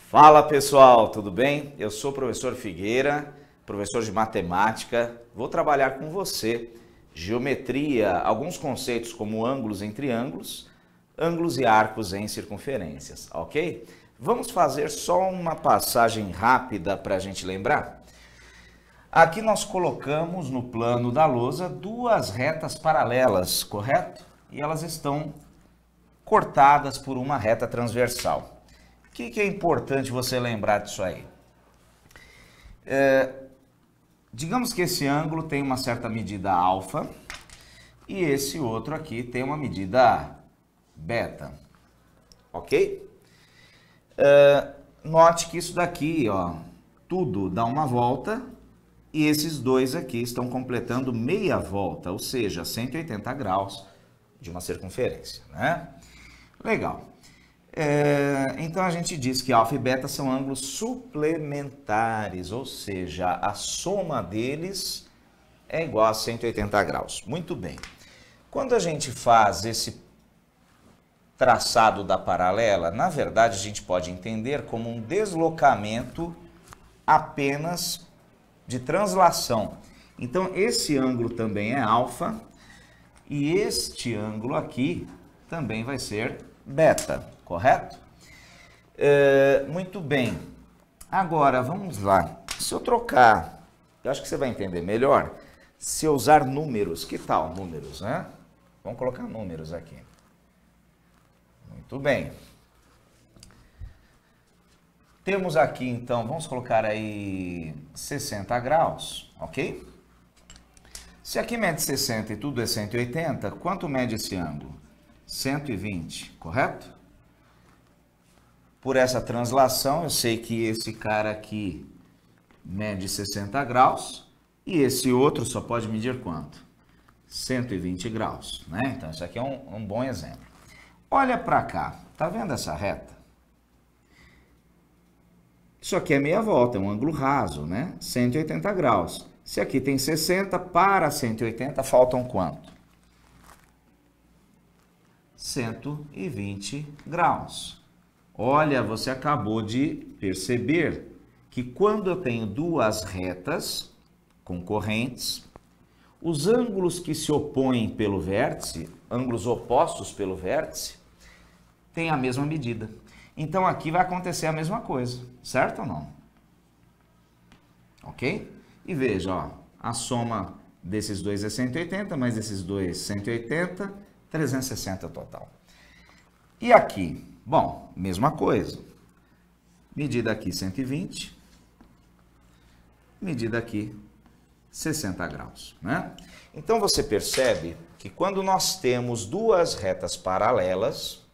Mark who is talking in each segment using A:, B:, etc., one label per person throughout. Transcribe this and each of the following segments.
A: Fala pessoal, tudo bem? Eu sou o professor Figueira, professor de matemática. Vou trabalhar com você geometria, alguns conceitos como ângulos em triângulos, ângulos e arcos em circunferências, ok? Vamos fazer só uma passagem rápida para a gente lembrar. Aqui nós colocamos no plano da lousa duas retas paralelas, correto? E elas estão cortadas por uma reta transversal. O que é importante você lembrar disso aí? Digamos que esse ângulo tem uma certa medida alfa e esse outro aqui tem uma medida beta, ok? Note que isso daqui, ó, tudo dá uma volta e esses dois aqui estão completando meia volta, ou seja, 180 graus de uma circunferência, né? Legal. Então a gente diz que alfa e beta são ângulos suplementares, ou seja, a soma deles é igual a 180 graus. Muito bem. Quando a gente faz esse traçado da paralela, na verdade a gente pode entender como um deslocamento apenas de translação. Então esse ângulo também é alfa e este ângulo aqui também vai ser beta, correto? Muito bem. Agora, vamos lá. Se eu trocar, eu acho que você vai entender melhor, se eu usar números. Que tal números, né? Vamos colocar números aqui. Muito bem. Temos aqui, então, vamos colocar aí 60 graus, ok? Se aqui mede 60 e tudo é 180, quanto mede esse ângulo? 120, correto? Por essa translação, eu sei que esse cara aqui mede 60 graus e esse outro só pode medir quanto? 120 graus, né? Então, isso aqui é um bom exemplo. Olha para cá, tá vendo essa reta? Isso aqui é meia volta, é um ângulo raso, né? 180 graus. Se aqui tem 60, para 180 faltam quanto? 120 graus. Olha, você acabou de perceber que quando eu tenho duas retas concorrentes, os ângulos que se opõem pelo vértice, ângulos opostos pelo vértice, têm a mesma medida. Então aqui vai acontecer a mesma coisa, certo ou não? Ok? E veja, ó, a soma desses dois é 180, mais esses dois 180, 360 total. E aqui? Bom, mesma coisa. Medida aqui 120, medida aqui 60 graus, né? Então você percebe que quando nós temos duas retas paralelas,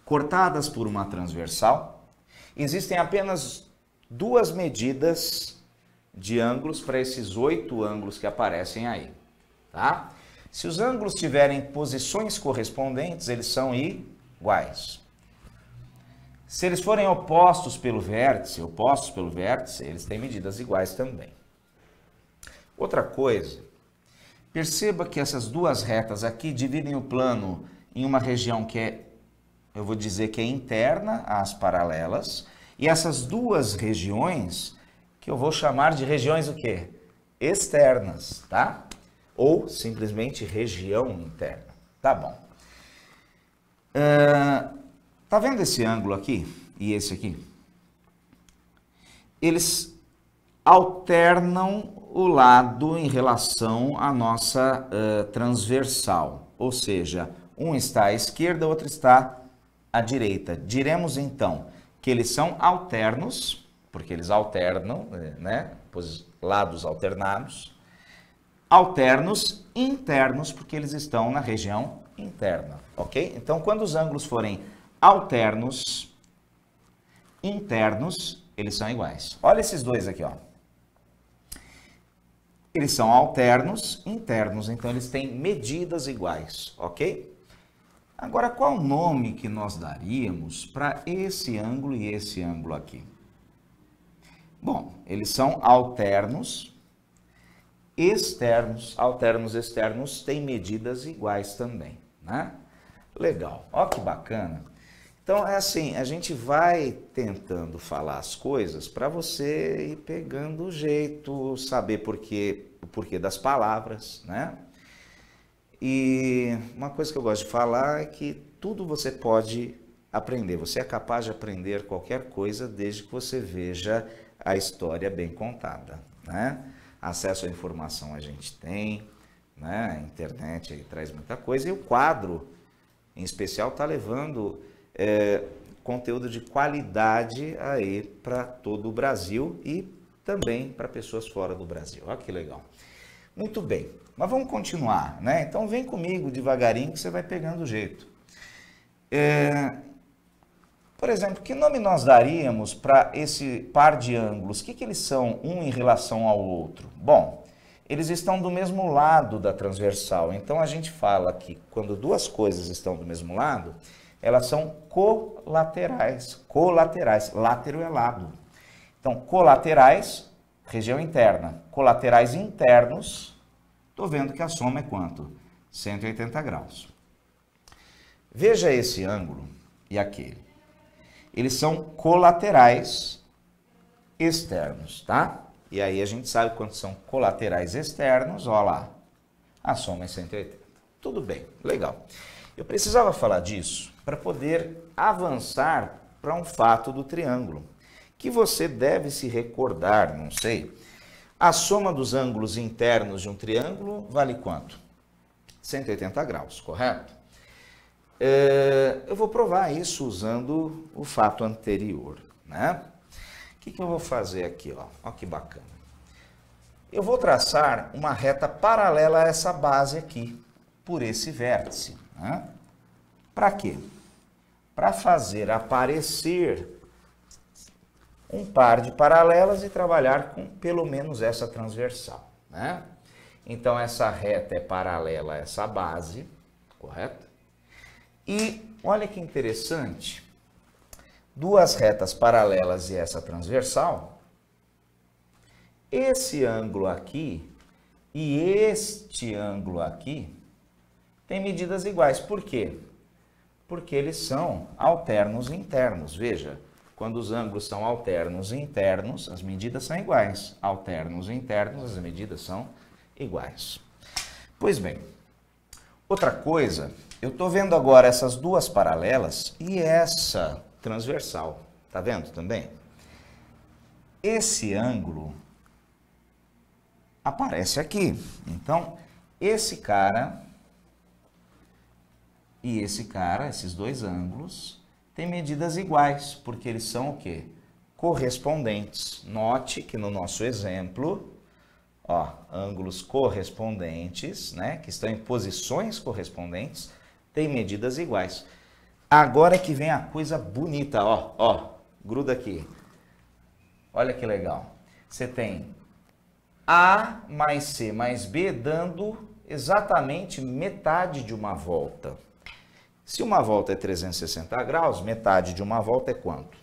A: cortadas por uma transversal, existem apenas duas medidas de ângulos para esses 8 ângulos que aparecem aí, tá? Se os ângulos tiverem posições correspondentes, eles são iguais. Se eles forem opostos pelo vértice, eles têm medidas iguais também. Outra coisa, perceba que essas duas retas aqui dividem o plano em uma região que é, eu vou dizer que é interna às paralelas, e essas duas regiões, que eu vou chamar de regiões o quê? Externas, tá? Ou simplesmente região interna. Tá bom. Tá vendo esse ângulo aqui e esse aqui? Eles alternam o lado em relação à nossa transversal. Ou seja, um está à esquerda, o outro está à direita. Diremos então que eles são alternos, porque eles alternam, né? Lados alternados. Alternos internos, porque eles estão na região interna, ok? Então, quando os ângulos forem alternos, internos, eles são iguais. Olha esses dois aqui, ó. Eles são alternos, internos, então eles têm medidas iguais, ok? Agora, qual o nome que nós daríamos para esse ângulo e esse ângulo aqui? Bom, eles são alternos, externos, alternos externos têm medidas iguais também, né? Legal, ó que bacana. Então, é assim, a gente vai tentando falar as coisas para você ir pegando o jeito, saber o porquê das palavras, né? E uma coisa que eu gosto de falar é que tudo você pode aprender. Você é capaz de aprender qualquer coisa desde que você veja a história bem contada, né? Acesso à informação a gente tem, né? A internet aí traz muita coisa e o quadro, em especial, está levando conteúdo de qualidade aí para todo o Brasil e também para pessoas fora do Brasil. Olha que legal. Muito bem, mas vamos continuar, né? Então vem comigo devagarinho que você vai pegando o jeito. Por exemplo, que nome nós daríamos para esse par de ângulos? O que eles são um em relação ao outro? Bom, eles estão do mesmo lado da transversal. Então a gente fala que quando duas coisas estão do mesmo lado, elas são colaterais. Colaterais, látero é lado. Então, colaterais, região interna. Colaterais internos, estou vendo que a soma é quanto? 180 graus. Veja esse ângulo e aquele. Eles são colaterais externos, tá? E aí a gente sabe quanto são colaterais externos, ó lá. A soma é 180. Tudo bem, legal. Eu precisava falar disso para poder avançar para um fato do triângulo, que você deve se recordar, não sei. A soma dos ângulos internos de um triângulo vale quanto? 180 graus, correto? Eu vou provar isso usando o fato anterior, né? O que eu vou fazer aqui, ó? Olha que bacana. Eu vou traçar uma reta paralela a essa base aqui, por esse vértice, né? Para quê? Para fazer aparecer um par de paralelas e trabalhar com pelo menos essa transversal, né? Então, essa reta é paralela a essa base, correto? E olha que interessante, duas retas paralelas e essa transversal, esse ângulo aqui e este ângulo aqui têm medidas iguais. Por quê? Porque eles são alternos internos. Veja, quando os ângulos são alternos internos, as medidas são iguais. Alternos internos, as medidas são iguais. Pois bem, outra coisa, eu estou vendo agora essas duas paralelas e essa transversal. Tá vendo também? Esse ângulo aparece aqui. Então, esse cara e esse cara, esses dois ângulos, têm medidas iguais, porque eles são o quê? Correspondentes. Note que no nosso exemplo, ó, ângulos correspondentes, né, que estão em posições correspondentes, têm medidas iguais. Agora é que vem a coisa bonita, ó, gruda aqui. Olha que legal. Você tem A mais C mais B dando exatamente metade de uma volta. Se uma volta é 360 graus, metade de uma volta é quanto?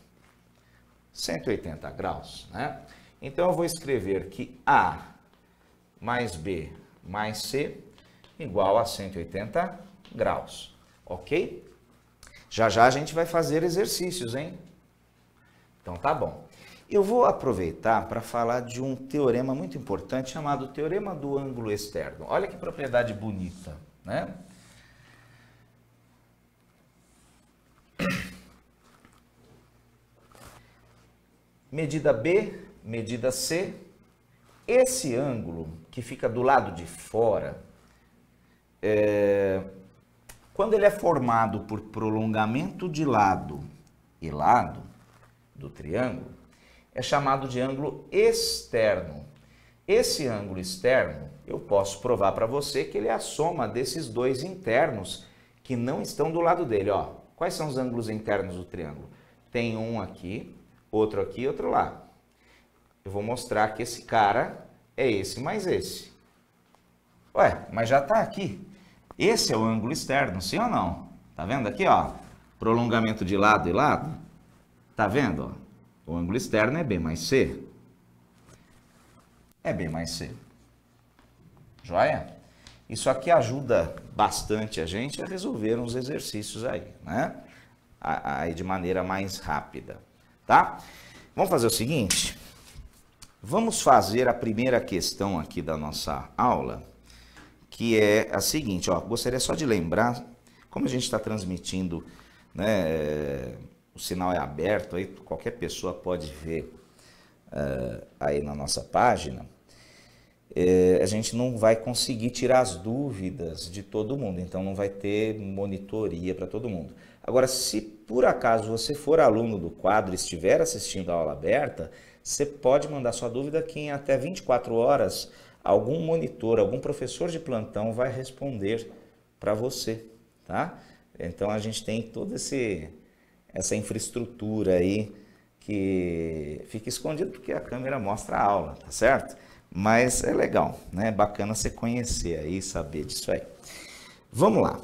A: 180 graus, né? Então, eu vou escrever que A mais B mais C igual a 180 graus, ok? Já já a gente vai fazer exercícios, hein? Então, tá bom. Eu vou aproveitar para falar de um teorema muito importante chamado Teorema do ângulo externo. Olha que propriedade bonita, né? Medida B, medida C. Esse ângulo que fica do lado de fora, quando ele é formado por prolongamento de lado e lado do triângulo, é chamado de ângulo externo. Esse ângulo externo, eu posso provar para você que ele é a soma desses dois internos que não estão do lado dele. Ó, quais são os ângulos internos do triângulo? Tem um aqui, outro lá. Eu vou mostrar que esse cara é esse mais esse. Ué, mas já está aqui. Esse é o ângulo externo, sim ou não? Tá vendo aqui, ó? Prolongamento de lado e lado. Tá vendo, ó? O ângulo externo é B mais C. É B mais C. Joia? Isso aqui ajuda bastante a gente a resolver uns exercícios aí, né? aí de maneira mais rápida, tá? Vamos fazer o seguinte, vamos fazer a primeira questão aqui da nossa aula, que é a seguinte, ó, gostaria só de lembrar, como a gente está transmitindo, né, o sinal é aberto, aí qualquer pessoa pode ver aí na nossa página, a gente não vai conseguir tirar as dúvidas de todo mundo, então não vai ter monitoria para todo mundo. Agora, se por acaso você for aluno do quadro e estiver assistindo a aula aberta, você pode mandar sua dúvida que em até 24 horas algum monitor, algum professor de plantão vai responder para você, tá? Então a gente tem toda essa infraestrutura aí que fica escondido porque a câmera mostra a aula, tá certo? Mas é legal, né? É bacana você conhecer aí, saber disso aí. Vamos lá.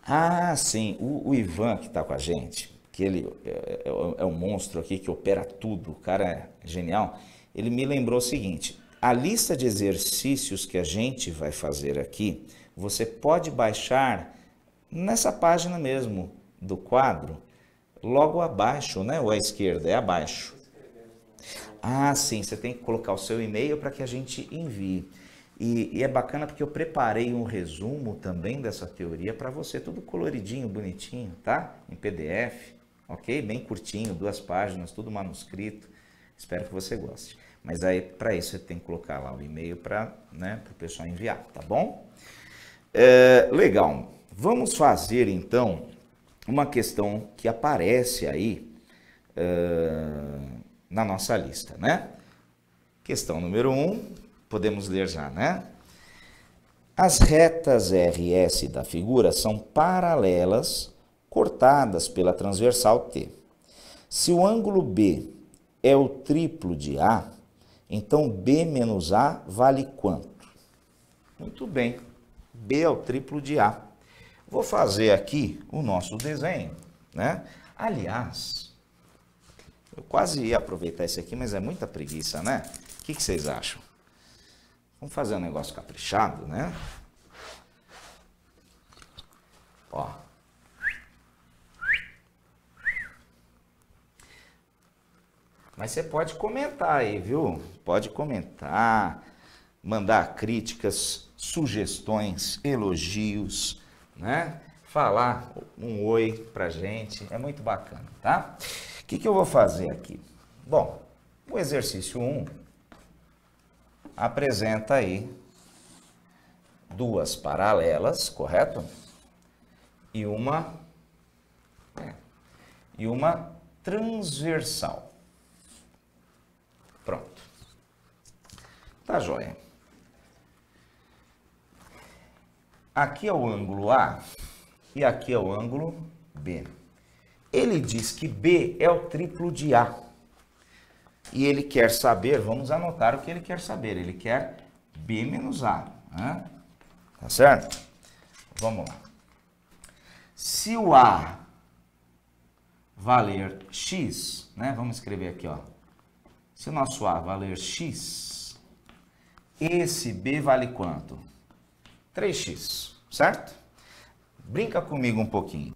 A: Ah, sim, o Ivan que está com a gente, que ele é um monstro aqui que opera tudo, o cara é genial, ele me lembrou o seguinte, a lista de exercícios que a gente vai fazer aqui, você pode baixar nessa página mesmo do quadro, logo abaixo, né? Ou à esquerda? É abaixo. Ah, sim, você tem que colocar o seu e-mail para que a gente envie. E é bacana porque eu preparei um resumo também dessa teoria para você, tudo coloridinho, bonitinho, tá? Em PDF, ok? Bem curtinho, 2 páginas, tudo manuscrito. Espero que você goste. Mas aí, para isso, você tem que colocar lá o e-mail para, né, o pessoal enviar, tá bom? Legal. Vamos fazer, então, uma questão que aparece aí na nossa lista, né? Questão número 1, podemos ler já, né? As retas RS da figura são paralelas, cortadas pela transversal T. Se o ângulo B é o triplo de A, então B menos A vale quanto? Muito bem, B é o triplo de A. Vou fazer aqui o nosso desenho, né? Aliás, eu quase ia aproveitar esse aqui, mas é muita preguiça, né? O que vocês acham? Vamos fazer um negócio caprichado, né? Ó. Mas você pode comentar aí, viu? Pode comentar, mandar críticas, sugestões, elogios, né? Falar um oi pra gente, é muito bacana, tá? O que eu vou fazer aqui? Bom, o exercício 1 apresenta aí 2 paralelas, correto? E uma transversal. Pronto. Tá joia. Aqui é o ângulo A e aqui é o ângulo B. Ele diz que B é o triplo de A. E ele quer saber, vamos anotar o que ele quer saber. Ele quer B menos A. Né? Tá certo? Vamos lá. Se o A valer X, né? Vamos escrever aqui, ó. Se o nosso A valer X, esse B vale quanto? 3x, certo? Brinca comigo um pouquinho.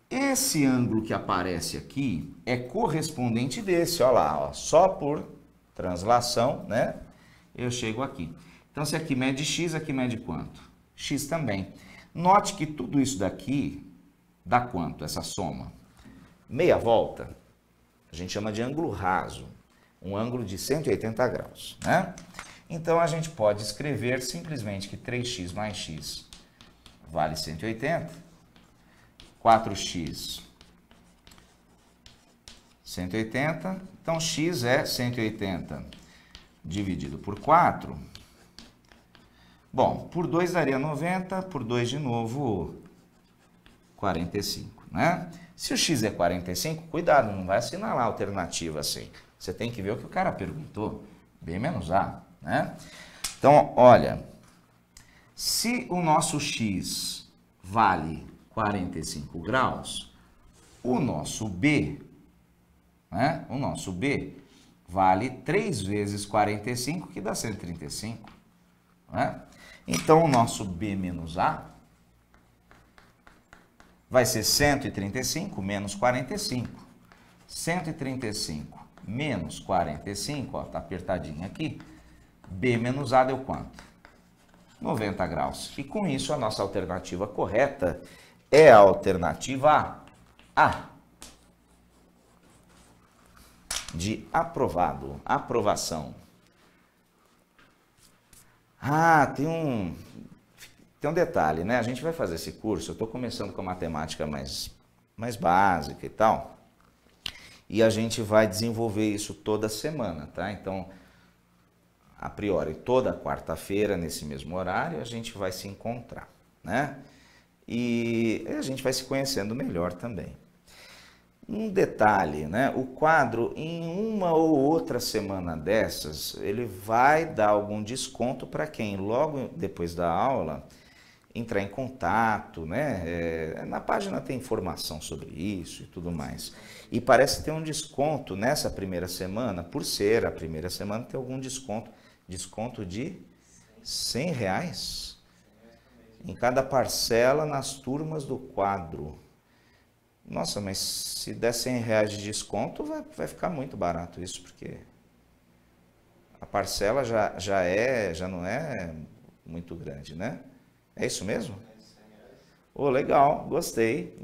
A: Esse ângulo que aparece aqui é correspondente desse, ó lá, ó, só por translação, né? Eu chego aqui. Então, se aqui mede x, aqui mede quanto? X também. Note que tudo isso daqui dá quanto, essa soma? Meia volta, a gente chama de ângulo raso, um ângulo de 180 graus, né? Então, a gente pode escrever simplesmente que 3x mais x vale 180, 4x 180, então x é 180 dividido por 4. Bom, por 2 daria 90, por 2 de novo 45, né? Se o x é 45, cuidado, não vai assinalar a alternativa assim. Você tem que ver o que o cara perguntou, B menos A, né? Então, olha, se o nosso x vale 45 graus, o nosso B, né? O nosso B vale 3 vezes 45, que dá 135, né? Então, o nosso B menos A vai ser 135 menos 45. 135 menos 45, ó, tá apertadinho aqui. B menos A deu quanto? 90 graus. E com isso, a nossa alternativa correta é a alternativa A. De aprovado, aprovação. Ah, tem um detalhe, né? A gente vai fazer esse curso, eu estou começando com a matemática mais básica e tal, e a gente vai desenvolver isso toda semana, tá? Então, a priori, toda quarta-feira, nesse mesmo horário, a gente vai se encontrar, né? E a gente vai se conhecendo melhor também. Um detalhe, né? O quadro, em uma ou outra semana dessas, ele vai dar algum desconto para quem, logo depois da aula, entrar em contato, né? Na página tem informação sobre isso e tudo mais. E parece ter um desconto nessa primeira semana, por ser a primeira semana, tem algum desconto de R$100 em cada parcela nas turmas do quadro. Nossa, mas se der R$100 de desconto, vai ficar muito barato isso, porque a parcela já não é muito grande, né? É isso mesmo? Oh, legal, gostei.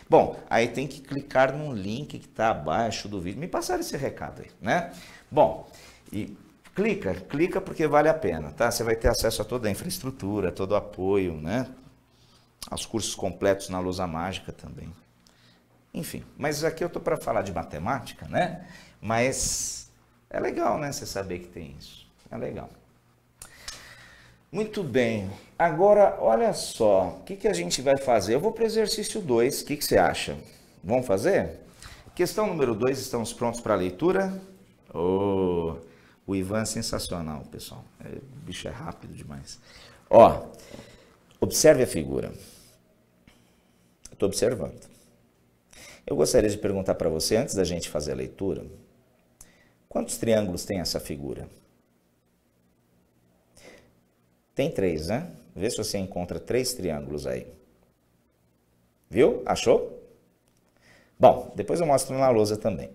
A: Bom, aí tem que clicar no link que está abaixo do vídeo. Me passaram esse recado aí, né? Bom, e clica porque vale a pena, tá? Você vai ter acesso a toda a infraestrutura, todo o apoio, né? Aos cursos completos na Lousa Mágica também. Enfim, mas aqui eu tô para falar de matemática, né? Mas é legal, né? Você saber que tem isso. É legal. Muito bem. Agora, olha só. O que a gente vai fazer? Eu vou para o exercício 2. O que você acha? Vamos fazer? Questão número 2. Estamos prontos para a leitura? Oh, o Ivan é sensacional, pessoal. O bicho é rápido demais. Ó, observe a figura. Estou observando. Eu gostaria de perguntar para você, antes da gente fazer a leitura, quantos triângulos tem essa figura? Tem 3, né? Vê se você encontra 3 triângulos aí. Viu? Achou? Bom, depois eu mostro na lousa também.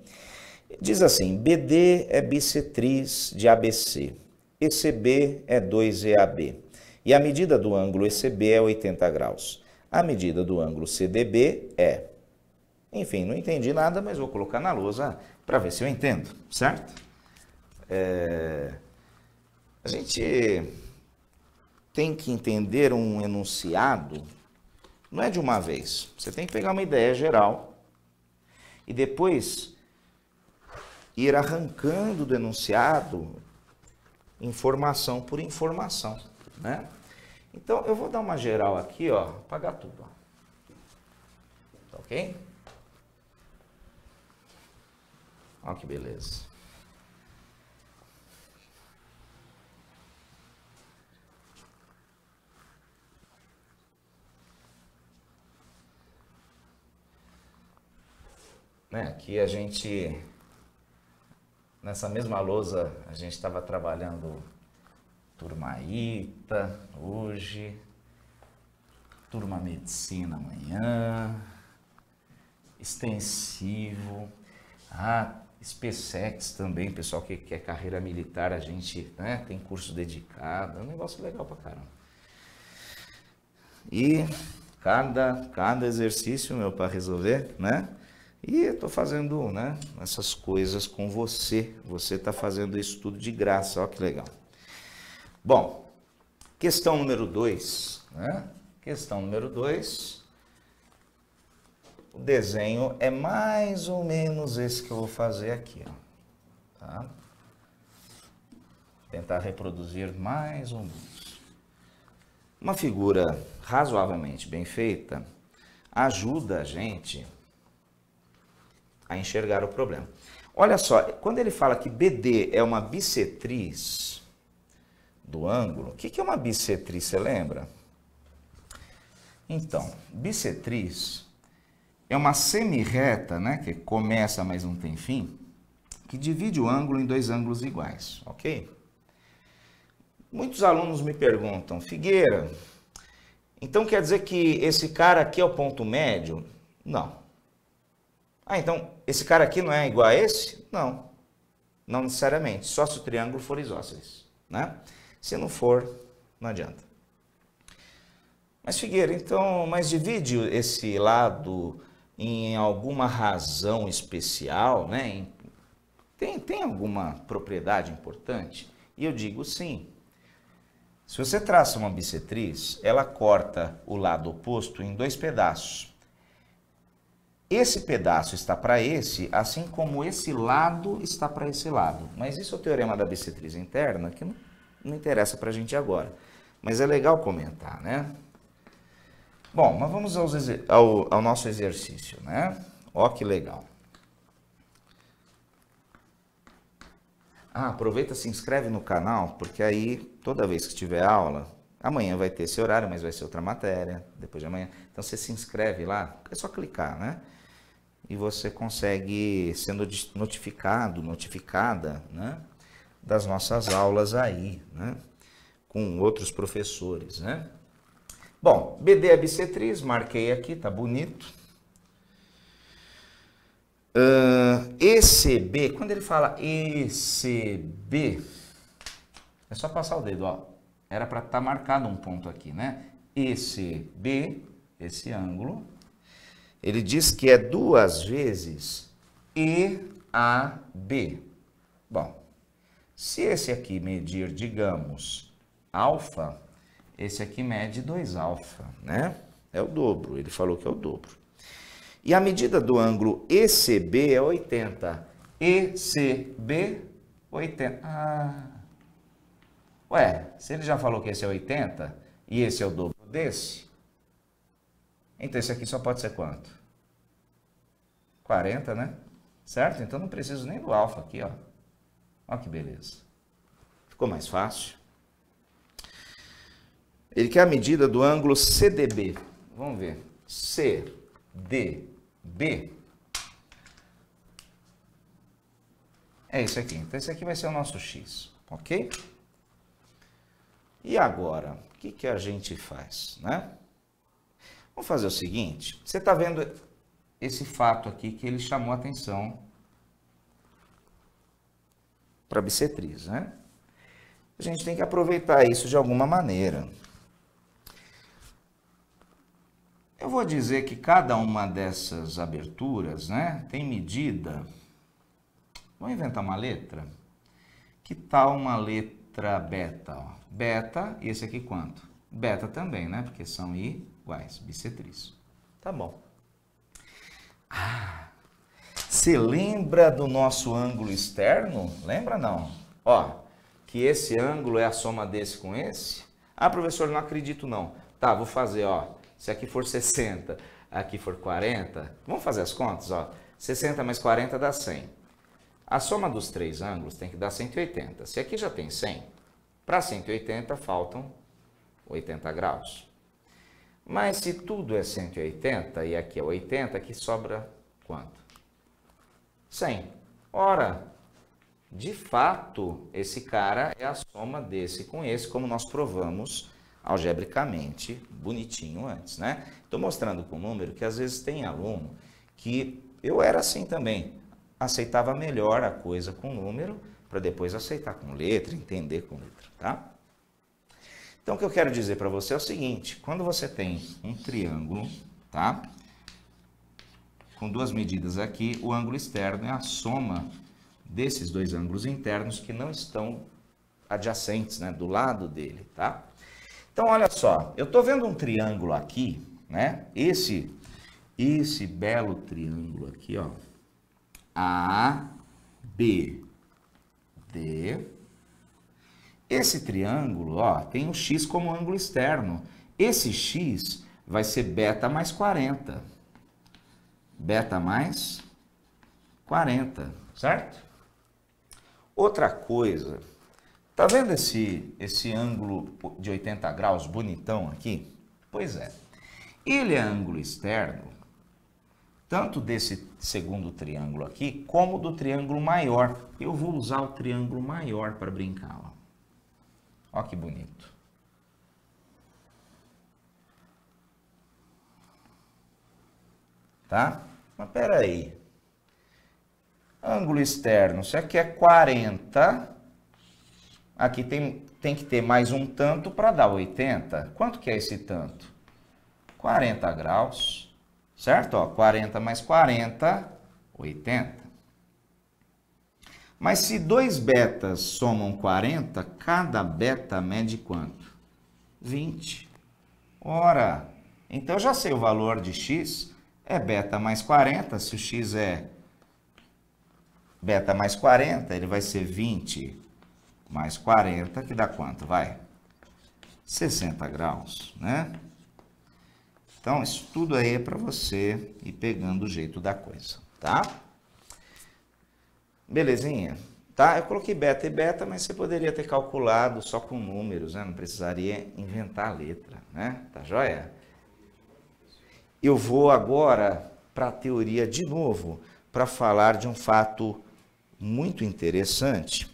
A: Diz assim, BD é bissetriz de ABC, ECB é 2EAB, e a medida do ângulo ECB é 80 graus. A medida do ângulo CDB é... Enfim, não entendi nada, mas vou colocar na lousa para ver se eu entendo, certo? A gente tem que entender um enunciado, não é de uma vez. Você tem que pegar uma ideia geral e depois ir arrancando do enunciado informação por informação, né? Então, eu vou dar uma geral aqui, ó, apagar tudo, ó. Tá ok? Olha que beleza. Aqui a gente, nessa mesma lousa, a gente estava trabalhando turma ITA hoje, turma medicina amanhã, extensivo, SpaceX também, pessoal que quer carreira militar, a gente, né, tem curso dedicado, é um negócio legal pra caramba. E cada exercício, meu, para resolver, né? E eu tô fazendo, né, essas coisas com você. Você tá fazendo isso tudo de graça, ó que legal. Bom, questão número 2, né? Questão número 2. O desenho é mais ou menos esse que eu vou fazer aqui, ó. Tá? Tentar reproduzir mais ou menos. Uma figura razoavelmente bem feita ajuda a gente a enxergar o problema. Olha só, quando ele fala que BD é uma bissetriz do ângulo, o que é uma bissetriz, você lembra? Então, bissetriz é uma semirreta, né, que começa, mas não tem fim, que divide o ângulo em 2 ângulos iguais, ok? Muitos alunos me perguntam, Figueira, Então quer dizer que esse cara aqui é o ponto médio? Não. Ah, então esse cara aqui não é igual a esse? Não. Não necessariamente, só se o triângulo for isósceles, né? Se não for, não adianta. Mas Figueira, então, mas divide esse lado em alguma razão especial, né? Tem alguma propriedade importante? E eu digo sim. Se você traça uma bissetriz, ela corta o lado oposto em dois pedaços. Esse pedaço está para esse, assim como esse lado está para esse lado. Mas isso é o teorema da bissetriz interna, que não interessa para a gente agora. Mas é legal comentar, né? Bom, mas vamos ao nosso exercício, né? Ó que legal. Ah, aproveita e se inscreve no canal, porque aí toda vez que tiver aula, amanhã vai ter esse horário, mas vai ser outra matéria, depois de amanhã. Então você se inscreve lá, é só clicar, né? E você consegue ser notificado, notificada, né? Das nossas aulas aí, né? Com outros professores, né? Bom, BD é bissetriz, marquei aqui, tá bonito. ECB, quando ele fala ECB, é só passar o dedo, ó. Era para estar marcado um ponto aqui, né? ECB, esse ângulo, ele diz que é 2 vezes EAB. Bom, se esse aqui medir, digamos, alfa, esse aqui mede 2 alfa, né? É o dobro, ele falou que é o dobro. E a medida do ângulo ECB é 80. ECB, 80. Ah. Ué, se ele já falou que esse é 80 e esse é o dobro desse, então esse aqui só pode ser quanto? 40, né? Certo? Então não preciso nem do alfa aqui, ó. Olha que beleza. Ficou mais fácil. Ele quer a medida do ângulo CDB. Vamos ver. CDB. É isso aqui. Então esse aqui vai ser o nosso X, ok? E agora, o que a gente faz, né? Vamos fazer o seguinte. Você está vendo esse fato aqui que ele chamou a atenção para a bissetriz, né? A gente tem que aproveitar isso de alguma maneira. Eu vou dizer que cada uma dessas aberturas, né, tem medida. Vamos inventar uma letra? Que tal uma letra beta? Ó? Beta, e esse aqui quanto? Beta também, né? Porque são iguais, bissetriz. Tá bom. Ah, você lembra do nosso ângulo externo? Lembra não? Ó, que esse ângulo é a soma desse com esse? Ah, professor, não acredito não. Tá, vou fazer, ó. Se aqui for 60, aqui for 40, vamos fazer as contas, ó. 60 mais 40 dá 100. A soma dos três ângulos tem que dar 180. Se aqui já tem 100, para 180 faltam 80 graus. Mas se tudo é 180 e aqui é 80, aqui sobra quanto? 100. Ora, de fato, esse cara é a soma desse com esse, como nós provamos algebricamente, bonitinho antes, né? Estou mostrando com o número que às vezes tem aluno que eu era assim também, aceitava melhor a coisa com número para depois aceitar com letra, entender com letra, tá? Então o que eu quero dizer para você é o seguinte, quando você tem um triângulo, tá? Com duas medidas aqui, o ângulo externo é a soma desses dois ângulos internos que não estão adjacentes, né, do lado dele, tá? Então, olha só, eu estou vendo um triângulo aqui, né? Esse belo triângulo aqui, ó. A, B, D. Esse triângulo, ó, tem um X como ângulo externo. Esse X vai ser beta mais 40. Beta mais 40, certo? Outra coisa... Tá vendo esse ângulo de 80 graus bonitão aqui? Pois é. Ele é ângulo externo, tanto desse segundo triângulo aqui, como do triângulo maior. Eu vou usar o triângulo maior para brincar. Ó. Ó que bonito. tá? Mas peraí. Ângulo externo, isso aqui é 40. Aqui tem que ter mais um tanto para dar 80. Quanto que é esse tanto? 40 graus, certo? Ó, 40 mais 40, 80. Mas se dois betas somam 40, cada beta mede quanto? 20. Ora, então eu já sei o valor de x é beta mais 40. Se o x é beta mais 40, ele vai ser 20 mais 40, que dá quanto? Vai? 60 graus, né? Então, isso tudo aí é para você ir pegando o jeito da coisa, tá? Belezinha? Tá? Eu coloquei beta e beta, mas você poderia ter calculado só com números, né? Não precisaria inventar a letra, né? Tá joia? Eu vou agora para a teoria de novo, para falar de um fato muito interessante,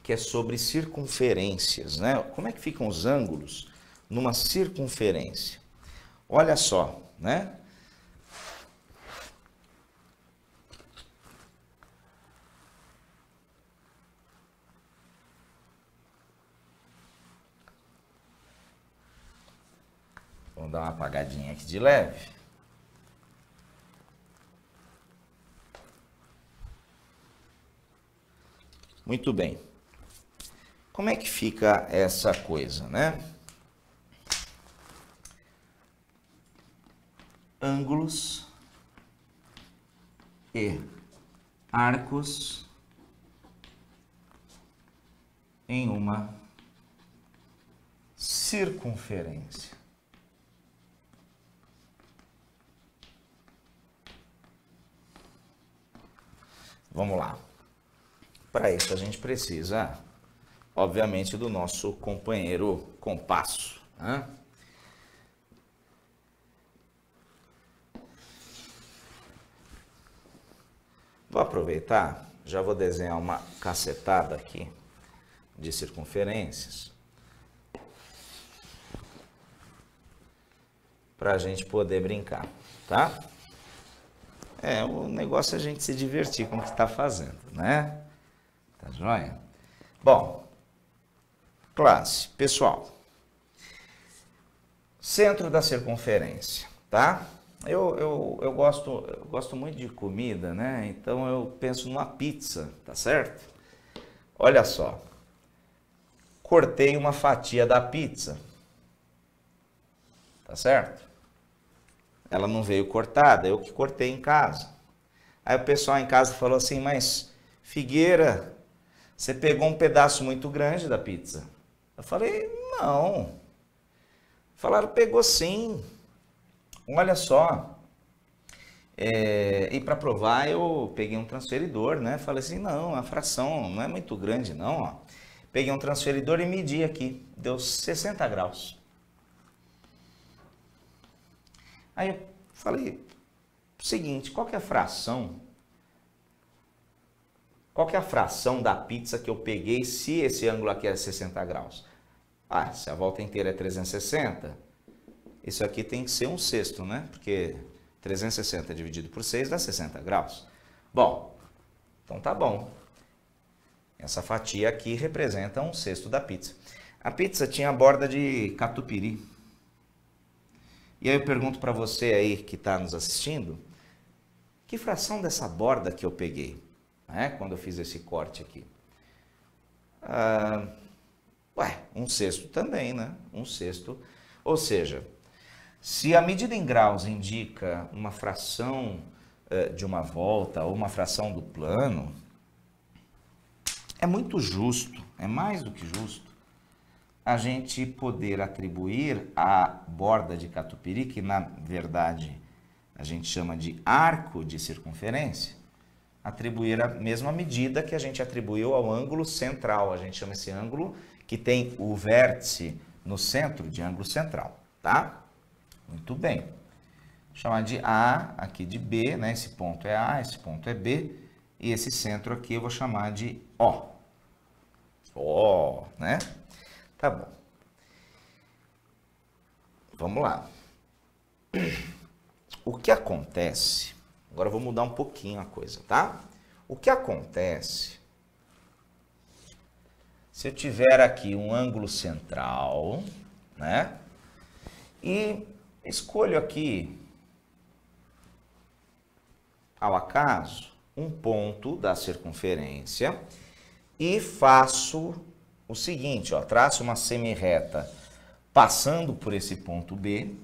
A: que é sobre circunferências, né? Como é que ficam os ângulos numa circunferência? Olha só, né? Vamos dar uma apagadinha aqui de leve. Muito bem. Como é que fica essa coisa, né? Ângulos e arcos em uma circunferência. Vamos lá. Para isso a gente precisa, obviamente, do nosso companheiro compasso, né? Vou aproveitar, já vou desenhar uma cacetada aqui de circunferências para a gente poder brincar, tá? O negócio é a gente se divertir com o que está fazendo, né? Tá joia? Bom, classe, pessoal, centro da circunferência, tá? Eu gosto muito de comida, né? Então eu penso numa pizza, tá certo? Olha só, cortei uma fatia da pizza, tá certo? Ela não veio cortada, eu que cortei em casa. Aí o pessoal em casa falou assim, mas Figueira, você pegou um pedaço muito grande da pizza. Eu falei, não. Falaram, pegou sim. Olha só. E para provar eu peguei um transferidor, né? Falei assim, não, a fração não é muito grande não, ó. Peguei um transferidor e medi aqui, deu 60 graus. Aí eu falei, seguinte, qual que é a fração? Qual que é a fração da pizza que eu peguei se esse ângulo aqui é 60 graus? Ah, se a volta inteira é 360, isso aqui tem que ser um sexto, né? Porque 360 dividido por 6 dá 60 graus. Bom, então tá bom. Essa fatia aqui representa um sexto da pizza. A pizza tinha a borda de catupiry. E aí eu pergunto para você aí que está nos assistindo, que fração dessa borda que eu peguei, né, quando eu fiz esse corte aqui? Um sexto também, né? Um sexto. Ou seja, se a medida em graus indica uma fração de uma volta ou uma fração do plano, é muito justo, é mais do que justo, a gente poder atribuir a borda de catupiry, que na verdade a gente chama de arco de circunferência, atribuir a mesma medida que a gente atribuiu ao ângulo central. A gente chama esse ângulo que tem o vértice no centro de ângulo central, tá? Muito bem. Vou chamar de A, aqui de B, né? Esse ponto é A, esse ponto é B, e esse centro aqui eu vou chamar de O. O, né? Tá bom. Vamos lá. o que acontece... Agora eu vou mudar um pouquinho a coisa, tá? O que acontece... Se eu tiver aqui um ângulo central, né? E escolho aqui, ao acaso, um ponto da circunferência e faço o seguinte, ó, traço uma semirreta passando por esse ponto B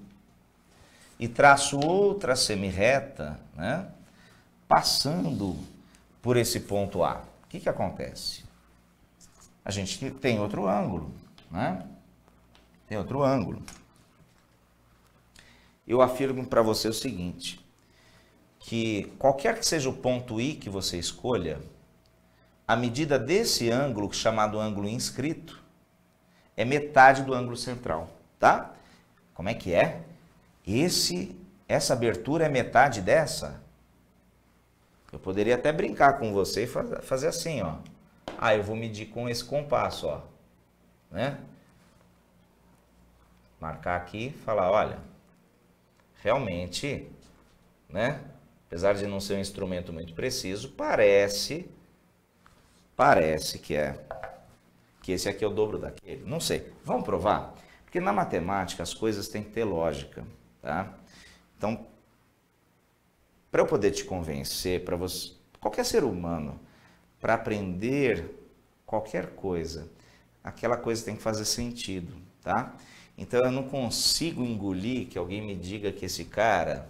A: e traço outra semirreta, né, passando por esse ponto A. O que acontece? A gente tem outro ângulo, né? Tem outro ângulo. Eu afirmo para você o seguinte, que qualquer que seja o ponto I que você escolha, a medida desse ângulo, chamado ângulo inscrito, é metade do ângulo central, tá? Como é que é? Essa abertura é metade dessa? Eu poderia até brincar com você e fazer assim, ó. Ah, eu vou medir com esse compasso, ó, né? Marcar aqui e falar, olha, realmente, né? Apesar de não ser um instrumento muito preciso, parece que esse aqui é o dobro daquele. Não sei. Vamos provar? Porque na matemática as coisas têm que ter lógica, tá? Então, para eu poder te convencer, para você, qualquer ser humano, para aprender qualquer coisa, aquela coisa tem que fazer sentido, tá? Então eu não consigo engolir que alguém me diga que esse cara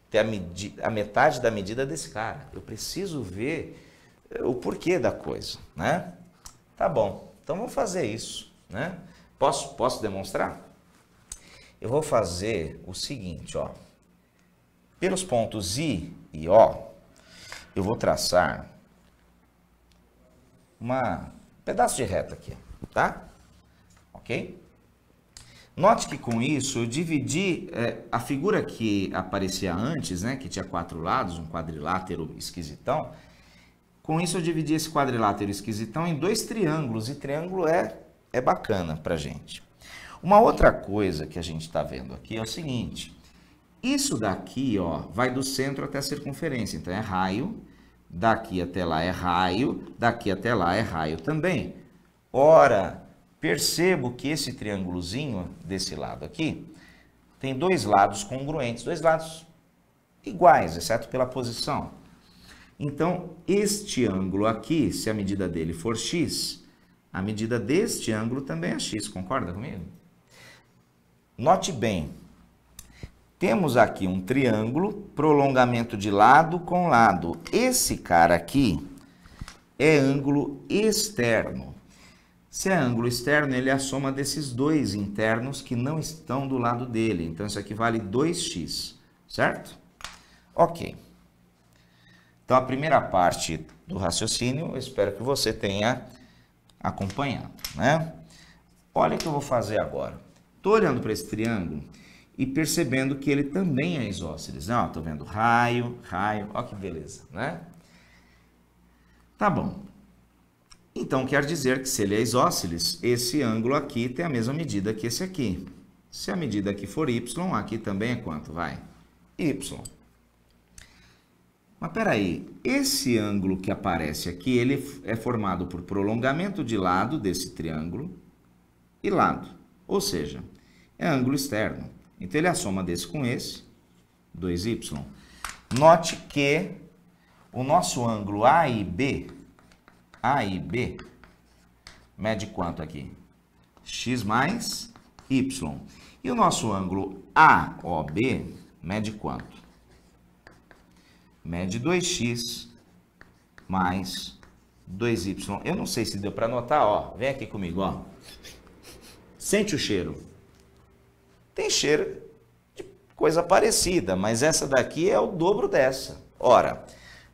A: tem a metade da medida desse cara. Eu preciso ver o porquê da coisa, né? Tá bom, então vamos fazer isso, né? Posso demonstrar? Eu vou fazer o seguinte, ó. Pelos pontos I e O, eu vou traçar um pedaço de reta aqui, tá? Ok? Note que com isso eu dividi a figura que aparecia antes, né? Que tinha 4 lados, um quadrilátero esquisitão. Com isso eu dividi esse quadrilátero esquisitão em 2 triângulos, e triângulo é bacana pra gente. Uma outra coisa que a gente está vendo aqui é o seguinte, isso daqui, ó, vai do centro até a circunferência, então é raio, daqui até lá é raio, daqui até lá é raio também. Ora, percebo que esse triângulozinho desse lado aqui tem 2 lados congruentes, 2 lados iguais, exceto pela posição. Então, este ângulo aqui, se a medida dele for x, a medida deste ângulo também é x, concorda comigo? Note bem, temos aqui um triângulo, prolongamento de lado com lado. Esse cara aqui é ângulo externo. Se é ângulo externo, ele é a soma desses 2 internos que não estão do lado dele. Então, isso aqui vale 2x, certo? Ok. Então, a primeira parte do raciocínio, eu espero que você tenha acompanhado, né? Olha o que eu vou fazer agora. Estou olhando para esse triângulo e percebendo que ele também é isósceles. Estou vendo raio, raio, olha que beleza, né? Tá bom. Então, quer dizer que se ele é isósceles, esse ângulo aqui tem a mesma medida que esse aqui. Se a medida aqui for y, aqui também é quanto? Vai? Y. Mas peraí, esse ângulo que aparece aqui, ele é formado por prolongamento de lado desse triângulo e lado. Ou seja, é ângulo externo. Então, ele é a soma desse com esse, 2y. Note que o nosso ângulo A e B, mede quanto aqui? X mais y. E o nosso ângulo AOB mede quanto? Mede 2x mais 2y. Eu não sei se deu para notar, ó. Vem aqui comigo, ó. Sente o cheiro. Tem cheiro de coisa parecida, mas essa daqui é o dobro dessa. Ora,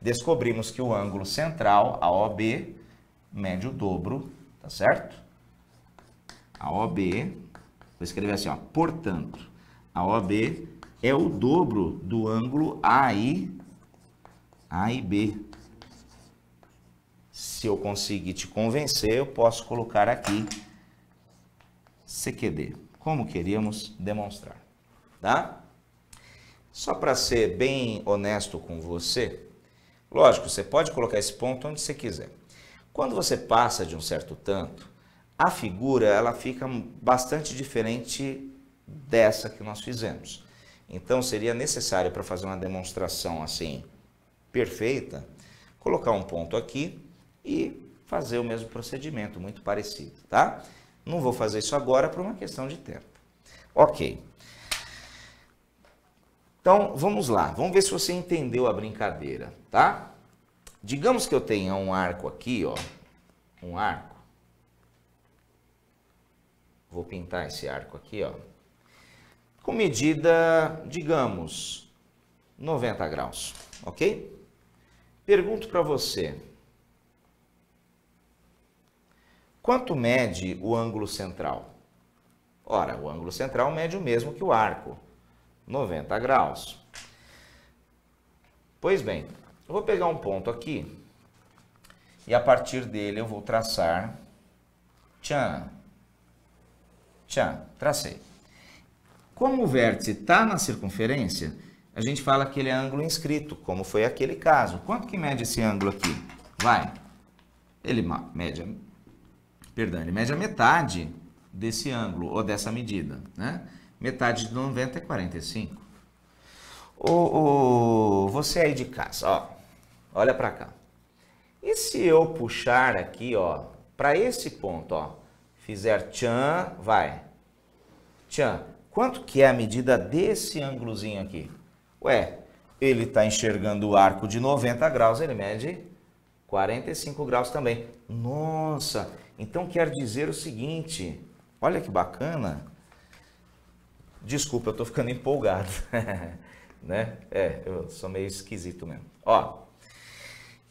A: descobrimos que o ângulo central, AOB, mede o dobro, tá certo? AOB, vou escrever assim, ó. Portanto, AOB é o dobro do ângulo A e B. Se eu conseguir te convencer, eu posso colocar aqui CQD, como queríamos demonstrar, tá? Só para ser bem honesto com você, lógico, você pode colocar esse ponto onde você quiser. Quando você passa de um certo tanto, a figura ela fica bastante diferente dessa que nós fizemos. Então seria necessário, para fazer uma demonstração assim perfeita, colocar um ponto aqui e fazer o mesmo procedimento, muito parecido, tá? Não vou fazer isso agora por uma questão de tempo. Ok. Então, vamos lá. Vamos ver se você entendeu a brincadeira, tá? Digamos que eu tenha um arco aqui, ó. Um arco. Vou pintar esse arco aqui, ó. Com medida, digamos, 90 graus, ok? Pergunto para você. Quanto mede o ângulo central? Ora, o ângulo central mede o mesmo que o arco, 90 graus. Pois bem, eu vou pegar um ponto aqui e a partir dele eu vou traçar, tracei. Como o vértice está na circunferência, a gente fala que ele é ângulo inscrito, como foi aquele caso. Quanto que mede esse ângulo aqui? Ele mede a metade desse ângulo, ou dessa medida, né? Metade de 90 é 45. Você aí de casa, ó, olha para cá. E se eu puxar aqui, ó, para esse ponto, ó, fizer tchan, quanto que é a medida desse ângulozinho aqui? Ué, ele está enxergando o arco de 90 graus, ele mede 45 graus também. Nossa, então quer dizer o seguinte, olha que bacana. Desculpa, eu estou ficando empolgado, né? Eu sou meio esquisito mesmo. Ó,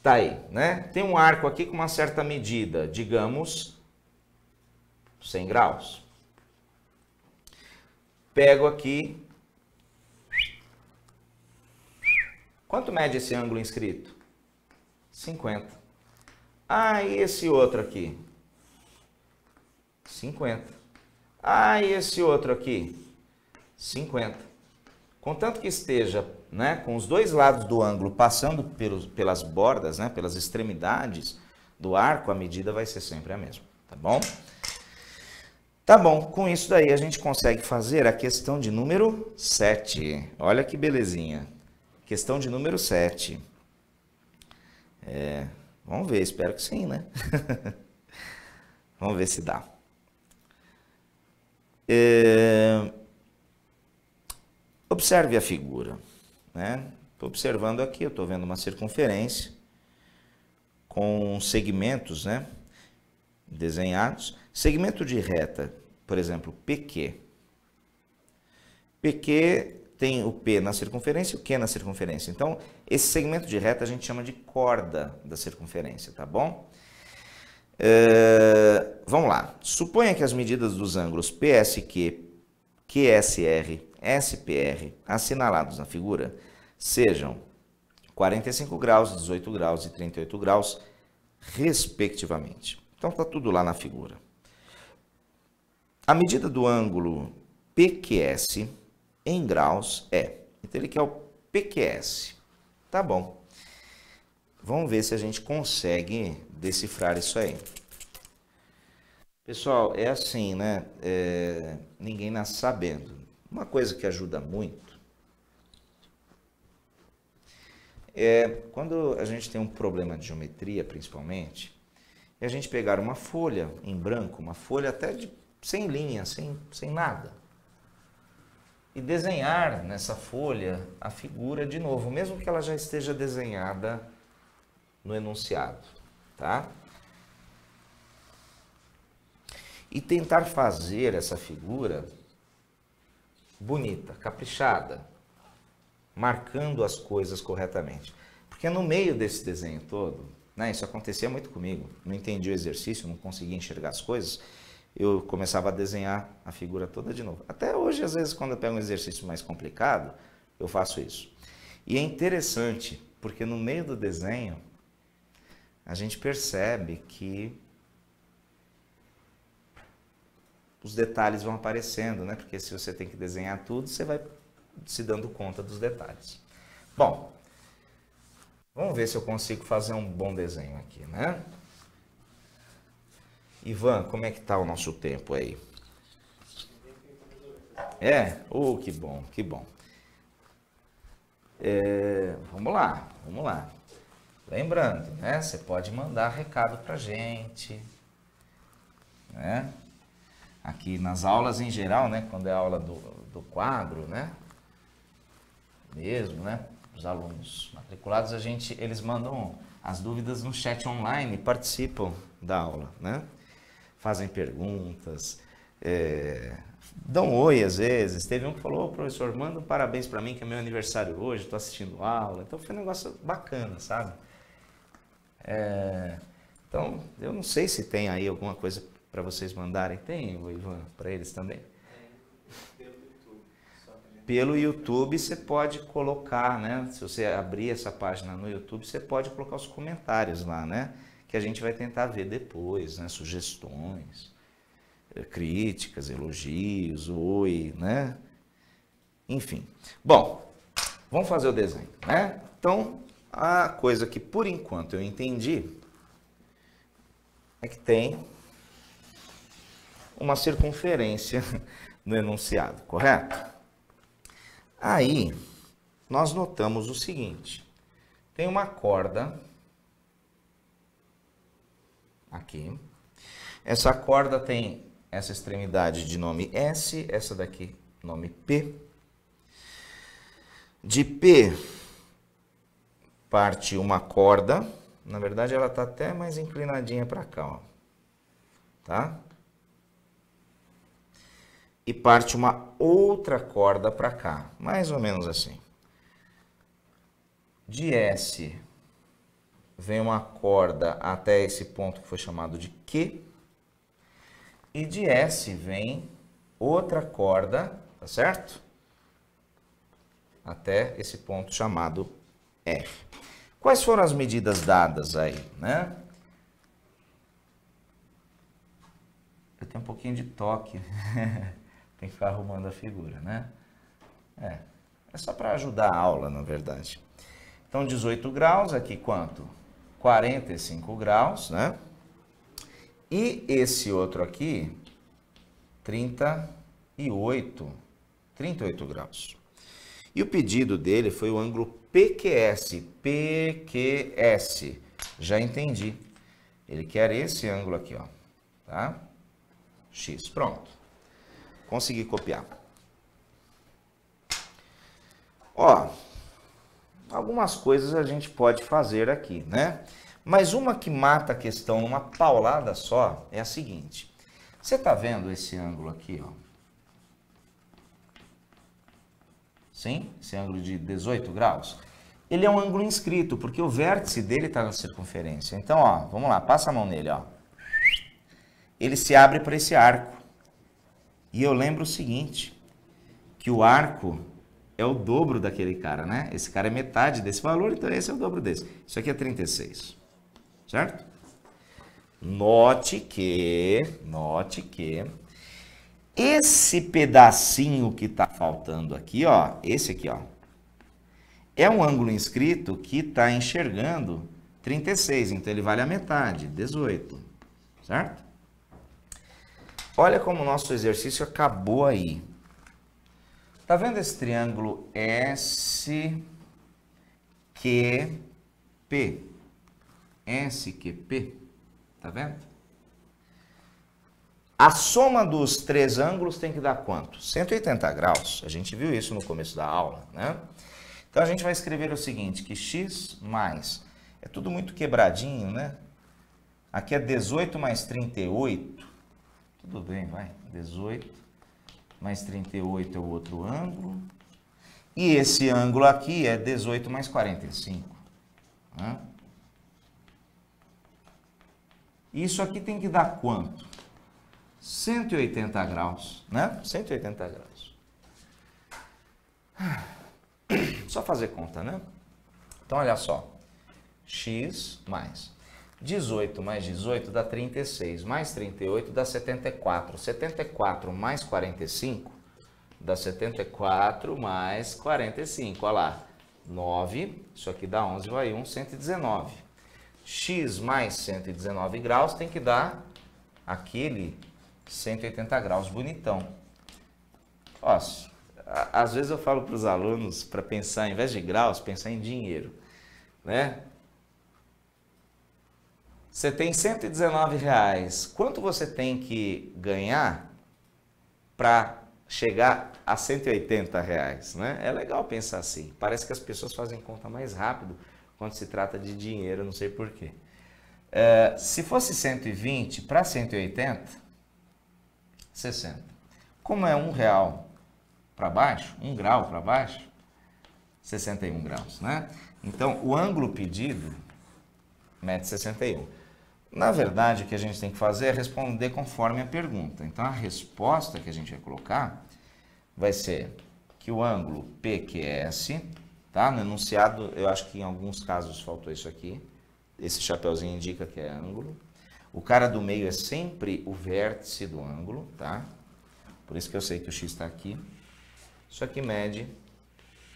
A: tá aí, né? Tem um arco aqui com uma certa medida, digamos, 100 graus. Pego aqui. Quanto mede esse ângulo inscrito? 50. Ah, e esse outro aqui? 50. Ah, e esse outro aqui? 50. Contanto que esteja, né, com os dois lados do ângulo passando pelas bordas, né, pelas extremidades do arco, a medida vai ser sempre a mesma, tá bom? Tá bom, com isso daí a gente consegue fazer a questão de número 7. Olha que belezinha. Questão de número 7. Vamos ver, espero que sim, né? Vamos ver se dá. Observe a figura, né? Estou observando aqui, eu estou vendo uma circunferência com segmentos, né, desenhados. Segmento de reta, por exemplo, PQ. PQ tem o P na circunferência e o Q na circunferência. Então, esse segmento de reta a gente chama de corda da circunferência, tá bom? Vamos lá. Suponha que as medidas dos ângulos PSQ, QSR, SPR, assinalados na figura, sejam 45 graus, 18 graus e 38 graus, respectivamente. Então, está tudo lá na figura. A medida do ângulo PQS em graus então ele quer o PQS. Tá bom. Vamos ver se a gente consegue decifrar isso aí. Pessoal, é assim, né? Ninguém nasce sabendo. Uma coisa que ajuda muito é quando a gente tem um problema de geometria, principalmente, e a gente pegar uma folha em branco, uma folha até sem linha, sem nada, e desenhar nessa folha a figura de novo, mesmo que ela já esteja desenhada no enunciado, tá? E tentar fazer essa figura bonita, caprichada, marcando as coisas corretamente. Porque no meio desse desenho todo, né, isso acontecia muito comigo, não entendi o exercício, não conseguia enxergar as coisas, eu começava a desenhar a figura toda de novo. Até hoje, às vezes, quando eu pego um exercício mais complicado, eu faço isso. E é interessante, porque no meio do desenho, a gente percebe que os detalhes vão aparecendo, né? Porque se você tem que desenhar tudo, você vai se dando conta dos detalhes. Bom, vamos ver se eu consigo fazer um bom desenho aqui, né? Ivan, como é que tá o nosso tempo aí? Que bom, que bom. Vamos lá, vamos lá. Lembrando, né? Você pode mandar recado pra gente, né? Aqui nas aulas em geral, né? Quando é a aula do quadro, né? Mesmo, né? Os alunos matriculados, eles mandam as dúvidas no chat online, participam da aula, né? Fazem perguntas, dão oi às vezes. Teve um que falou: professor, manda um parabéns para mim que é meu aniversário hoje, estou assistindo aula. Então foi um negócio bacana, sabe? Então, eu não sei se tem aí alguma coisa para vocês mandarem. Tem, Ivan, para eles também? Pelo YouTube você pode colocar, né? Se você abrir essa página no YouTube, você pode colocar os comentários lá, né? Que a gente vai tentar ver depois, né? Sugestões, críticas, elogios, oi, né? Enfim. Bom, vamos fazer o desenho, né? Então, a coisa que por enquanto eu entendi é que tem uma circunferência no enunciado, correto? Aí, nós notamos o seguinte: tem uma corda aqui. Essa corda tem essa extremidade de nome S, essa daqui nome P. De P parte uma corda, na verdade ela está até mais inclinadinha para cá, ó. Tá? E parte uma outra corda para cá, mais ou menos assim. De S vem uma corda até esse ponto que foi chamado de Q. E de S vem outra corda, tá certo? Até esse ponto chamado R. Quais foram as medidas dadas aí, né? Eu tenho um pouquinho de toque. Tem que ficar arrumando a figura, né? É só para ajudar a aula, na verdade. Então, 18 graus, aqui quanto? 45 graus, né? E esse outro aqui, 38 graus. E o pedido dele foi o ângulo PQS. PQS. Já entendi. Ele quer esse ângulo aqui, ó. Tá? X. Pronto. Consegui copiar. Ó, algumas coisas a gente pode fazer aqui, né? Mas uma que mata a questão numa paulada só é a seguinte. Você tá vendo esse ângulo aqui, ó? Sim? Esse ângulo de 18 graus? Ele é um ângulo inscrito, porque o vértice dele está na circunferência. Então, ó, vamos lá, passa a mão nele, ó. Ele se abre para esse arco. E eu lembro o seguinte, que o arco é o dobro daquele cara, né? Esse cara é metade desse valor, então esse é o dobro desse. Isso aqui é 36, certo? Note que esse pedacinho que está faltando aqui, ó, esse aqui, ó, é um ângulo inscrito que está enxergando 36, então ele vale a metade, 18, certo? Olha como o nosso exercício acabou aí. Tá vendo esse triângulo SQP? SQP, tá vendo? A soma dos três ângulos tem que dar quanto? 180 graus. A gente viu isso no começo da aula, né? Então a gente vai escrever o seguinte, que x mais... É tudo muito quebradinho, né? Aqui é 18 mais 38. Tudo bem, vai. 18 mais 38 é o outro ângulo. E esse ângulo aqui é 18 mais 45. Né? Isso aqui tem que dar quanto? 180 graus, né? 180 graus. Só fazer conta, né? Então, olha só. X mais 18 mais 18 dá 36, mais 38 dá 74. 74 mais 45 Dá 74 mais 45, olha lá. 9, isso aqui dá 11, vai 1, 119. X mais 119 graus tem que dar aquele 180 graus bonitão. Ó, às vezes eu falo para os alunos para pensar, ao invés de graus, pensar em dinheiro, né? Você tem R$119. Quanto você tem que ganhar para chegar a R$180, né? É legal pensar assim. Parece que as pessoas fazem conta mais rápido quando se trata de dinheiro, não sei porquê. Se fosse 120 para 180, 60. Como é R$1 para baixo, 1 grau para baixo, 61 graus, né? Então, o ângulo pedido, mede 61. Na verdade, o que a gente tem que fazer é responder conforme a pergunta. Então, a resposta que a gente vai colocar vai ser que o ângulo PQS, tá? No enunciado, eu acho que em alguns casos faltou isso aqui. Esse chapeuzinho indica que é ângulo. O cara do meio é sempre o vértice do ângulo, tá? Por isso que eu sei que o X está aqui. Isso aqui mede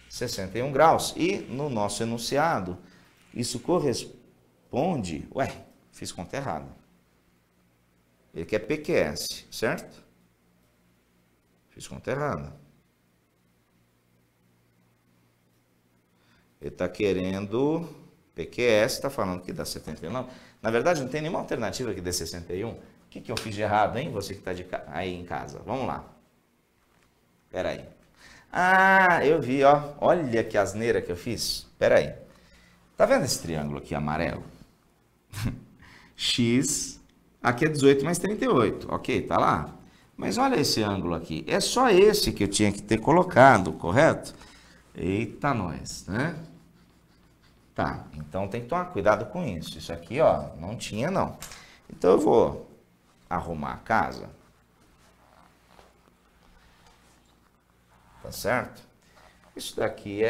A: 61 graus. E no nosso enunciado, isso corresponde... Ué, fiz conta errada. Ele quer PQS, certo? Fiz conta errada. Ele está querendo... PQS está falando que dá 79. Na verdade, não tem nenhuma alternativa que dê 61. O que eu fiz de errado, hein? Você que está aí em casa. Vamos lá. Espera aí. Ah, eu vi, ó. Olha que asneira que eu fiz. Espera aí. Tá vendo esse triângulo aqui amarelo? X, aqui é 18 mais 38. Ok, tá lá. Mas olha esse ângulo aqui. É só esse que eu tinha que ter colocado, correto? Eita, nós, né? Tá, então tem que tomar cuidado com isso. Isso aqui, ó, não tinha não. Então eu vou arrumar a casa. Tá certo? Isso daqui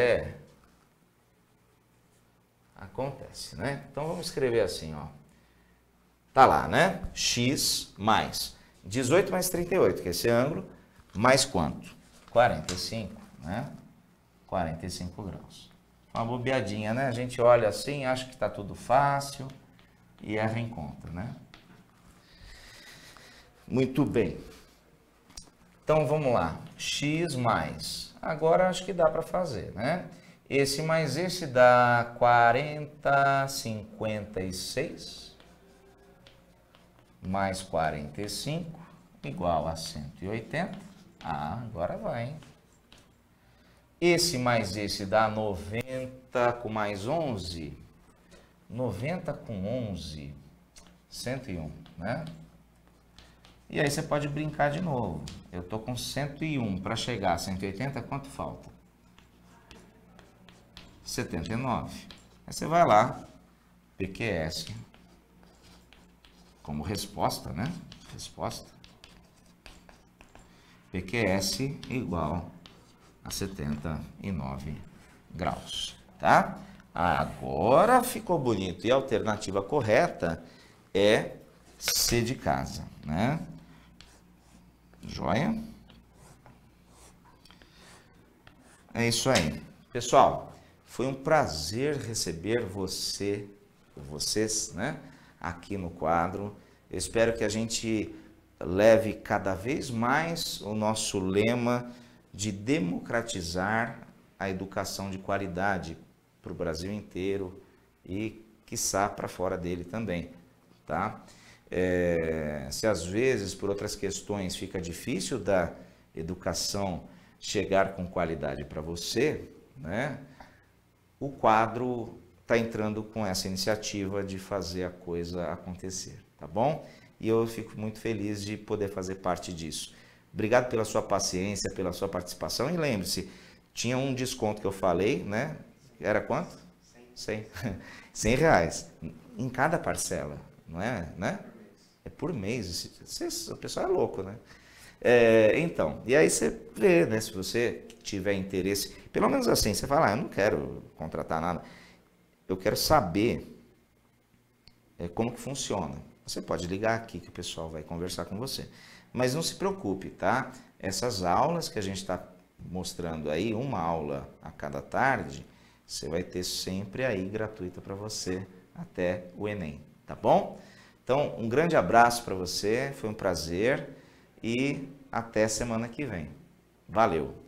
A: acontece, né? Então vamos escrever assim, ó. Tá lá, né? X mais 18 mais 38, que é esse ângulo, mais quanto? 45, né? 45 graus. Uma bobeadinha, né? A gente olha assim, acha que está tudo fácil e erra em conta, né? Muito bem. Então, vamos lá. X mais. Agora, acho que dá para fazer, né? Esse mais esse dá 40, 56. Mais 45, igual a 180. Ah, agora vai, hein? Esse mais esse dá 90 com mais 11. 90 com 11, 101, né? E aí você pode brincar de novo. Eu tô com 101 para chegar a 180, quanto falta? 79. Aí você vai lá, PQS, como resposta, né? Resposta. PQS igual a 79 graus, tá? Agora ficou bonito. E a alternativa correta é C de casa, né? Joia? É isso aí. Pessoal, foi um prazer receber vocês, né? Aqui no quadro. Eu espero que a gente leve cada vez mais o nosso lema de democratizar a educação de qualidade para o Brasil inteiro e, quiçá, para fora dele também, tá? Se às vezes, por outras questões, fica difícil da educação chegar com qualidade para você, né? O quadro está entrando com essa iniciativa de fazer a coisa acontecer, tá bom? E eu fico muito feliz de poder fazer parte disso. Obrigado pela sua paciência, pela sua participação. E lembre-se, tinha um desconto que eu falei, né? Era quanto? 100. 100 reais. Em cada parcela, não é? Né? É por mês. O pessoal é louco, né? Então, e aí você vê, né? Se você tiver interesse, pelo menos assim, você fala, eu não quero contratar nada. Eu quero saber como que funciona. Você pode ligar aqui que o pessoal vai conversar com você. Mas não se preocupe, tá? essas aulas que a gente está mostrando aí, uma aula a cada tarde, você vai ter sempre aí gratuita para você até o Enem, tá bom? Então, um grande abraço para você, foi um prazer e até semana que vem. Valeu!